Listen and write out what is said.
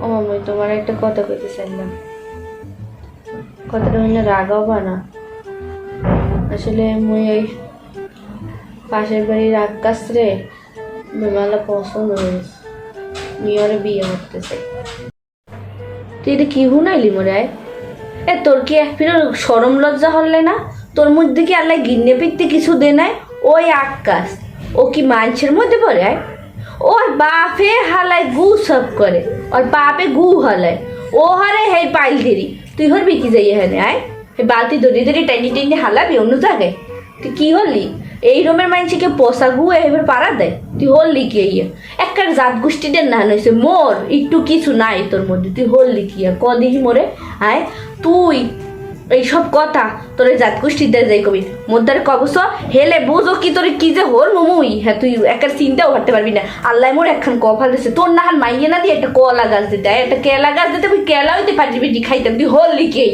ও মামা, তোমার একটা কথা কইতে চাইলাম। কথাটা হইলে রাগাও না। আসলে মুই ওই পাশের বাড়ির আকাশ রে মেলা পছন্দ হয়েছে, মেয়রে বিয়ে করতে চাই। তুই এটা কি হুনাইলি মোরে? তোর কি এক ফিরে সরম লজ্জা হলে না? তোর মধ্যে কি আল্লাহ গিন্নে পিকতে কিছু দে নাই? ওই আকাশ ও কি মানুষের মধ্যে পড়ে? ওর বাপে হালায় গু সব করে, ওর বাপে গু হালায়, ও হারে হে পাইল দেরি। তুই হরবি কি যাই এখানে? হে বালতি দড়ি দড়ি টাইনি টাইনি হালাবি অন্য জায়গায়? তুই কি হলি? এই রোমের মানুষকে পোষা গু এবার পাড়া দেয়? তুই হলি কি? একটা জাত গোষ্ঠীদের না হয়েছে মোর একটু কিছু নাই তোর মধ্যে। তুই হলি কি ক দেখি মোরে? তুই এইসব কথা তোর জাত গোষ্ঠীদের যাই কবি মোদ্দার কবস হেলে বুঝো কি তোর কি যে হল মুই। হ্যাঁ, তুই একটা চিন্তাও করতে পারবি না। আল্লাহ মোর একখান কফাল দিচ্ছে, তোর না হাল মাইয়ে না দিয়ে একটা কলা গাছ দিতে, একটা কেলা গাছ দিতে, তুই কেলা হইতে পারবি খাইতাম। তুই হলি কি?